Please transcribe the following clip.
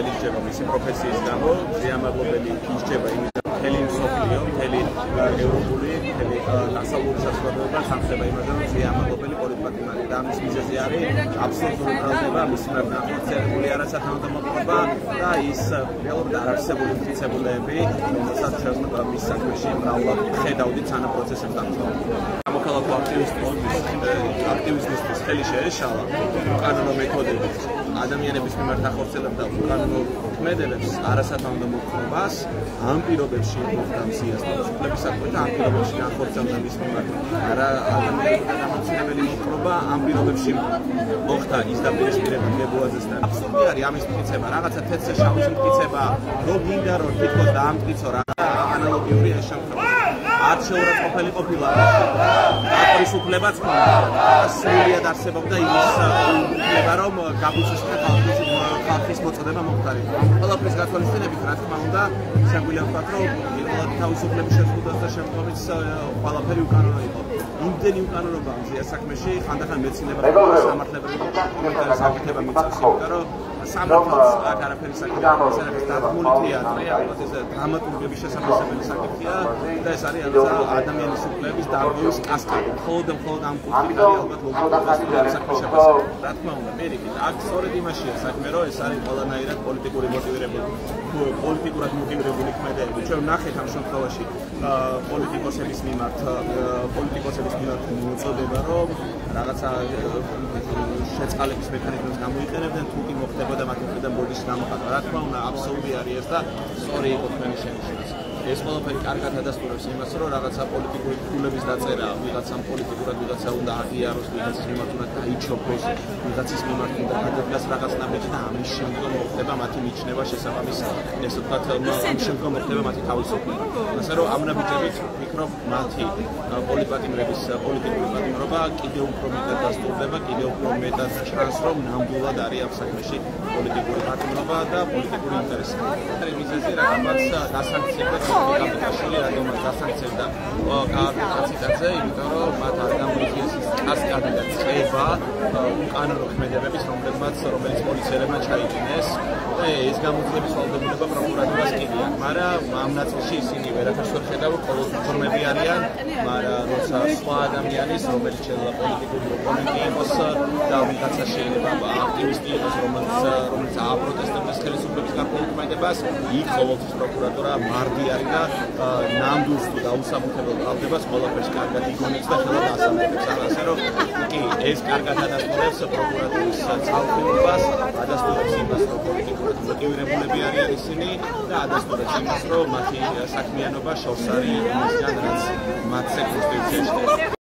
მადლობელი რჩება მისი პროფესიის გამო, შეამადლობელი რჩება იმის მთელი მსოფლიო, მთელი ევროპული, მთელი დასავლური საზოგადოება ხარჯება იმაზე, რომ შეამადლობელი პოლიტპატიმარი და ამის მიზეზი არის აბსოლუტური ბრალდება, მისი ნახორციელებული არასათანადომყოფობა და ის რეალურად არ არსებული მტკიცებულებები, რომელსაც მის საქმეში მრავლად ხედავდით სანა პროცესებს დამთავრდა. Მოქალაქო აქტივიზმისთვის ხელი შეეშალა უკანონო მეთოდებით ადამიანების მიმართ ახორციელებდა უკანონო ქმედებებს არასათანადომყოფობას ამ პირობებში მოხდა მსიას ხელისუფლების საქმეთა ამ პირობებში ახორციელებდა მის მიმართ ადამიანთა გამოცდილებელი მოხრობა ამ პირობებში მოხდა ის დაპირისპირება მებუაზესთან აბსურდი არის ამის მტკიცება რაღაცა თეთრ შავის მტკიცება რო გინდა რომ თითქოს დაამტკიცო რა ანალოგიური ეს შემთხვევა არც შეურაცხყოფელი ყოფილა აპრისუფლებაც ხონდა სრულიად არსებობდა იმის უფლება რომ გაბუცისკენ ხალხის მოწოდება მოხდარიყო ყველაფრის გათვალისწინებით რა თქმა უნდა შეგვიძლია ვთქვათ რომ პირველად თავისუფლების შეზღუდვას და შემდგომიც ყველაფერი უკანონო იყო იმდენი უკანონობა მზია საქმეში ხანდახან მეცნიერება სამართლებრივი კომენტარის აკეთება მიწევს იმიტომ რომ სამართლს აქ არაფერი საკითხი არ არის ეს დადგმული თეატრია ალბათ ეს დრამატურგების შესაძლებელი საკითხია და ეს არის ადამიანის უფლების დარღვევის კასკადი მხოლოდ ამ კუთხით არის ალბათ ლოგიკურად საქმე შეფასება რა თქმა უნდა მერიკით აქ სწორედ იმაშია საქმე რომ ეს არის ყველანაირად პოლიტიკურად მოტივირებული ქმედებები ჩვენ ვნახეთ ამ შემთხვევაში პოლიტიკოსების მიმართ მოწოდება რომ რაღაცა შეწყალების მექანიზმებს გამოიყენებდნენ თუ კი მოხდებოდა მათ მხრიდან ბოდიშის გამოხატვა რა თქმა უნდა აბსოლუტური არის ეს და სწორი იყო თქვენი შენიშვნაც ეს ყველაფერი კარგად ადასტურებს იმას რომ რაღაცა პოლიტიკური ფულების დაწერა ვიღაცამ პოლიტიკურად ვიღაცა უნდა აღიაროს ვიღაცის მიმართ უნდა დაიჩოქოს ვიღაცის მიმართ უნდა გადადგას რაღაც ნაბიჯი და ამის შემდგომ მოხდება მათი მიჩნევა შესაბამის ესე ვთქვათ ამ შემდგომ მოხდება მათი თავისუფლება ასე რომ ამ ნაბიჯებით ვფიქრობ მათი პოლიტპატიმრების პოლიტიკური პატიმრობა კიდევ უფრო მეტად დასტურდება კიდევ უფრო მეტად ჩანს რომ ნამდვილად არის ამ საქმეში პოლიტიკური პატიმრობა და პოლიტიკური ინტერესი არის მიზეზი რამაც დასანქციებდა კაპიტაშვილი რადგან დასანქციებდა კაციტაძე იმიტომ რომ მათ არ გამოიწვიეს ის კასკადი და წება უკანონო ქმედებების რომელიც პოლიციელებმა ჩაიჭინეს და ეს გამოძიების ვალდებულება პროკურატურას კიდია მაგრამ ამ ნაწილში ისინი ვერაფერს ვერ ხედავენ ყოველ ფორმები არიან მაგრამ როცა სხვა ადამიანის რომელიც შეიძლება პოლიტიკური ოპონენტი იყოს და ვიღაცა შეიძლება აქტივისტი იყოს რომელიც აპროტესტებს ხელისუფლების გარკვეულებას იქ ყოველთვის პროკურატურა მარდი არის და ნამდვილს თუ დაუსაბუთებელ ყალბებას ყველაფერს კარგად იგონებს და ხელად ასამართლებს ასე რომ კი ეს კარგად ადასტურებს პროკურატურის ძალაუფლებას ადასტურებს იმას რომ პოლიტიკურად მოტივირებულები არიან ისინი და ადასტურებს იმას რომ მათი საქმიანობა შორს არის იმისგან რაც მათზე კონსტიტუციაში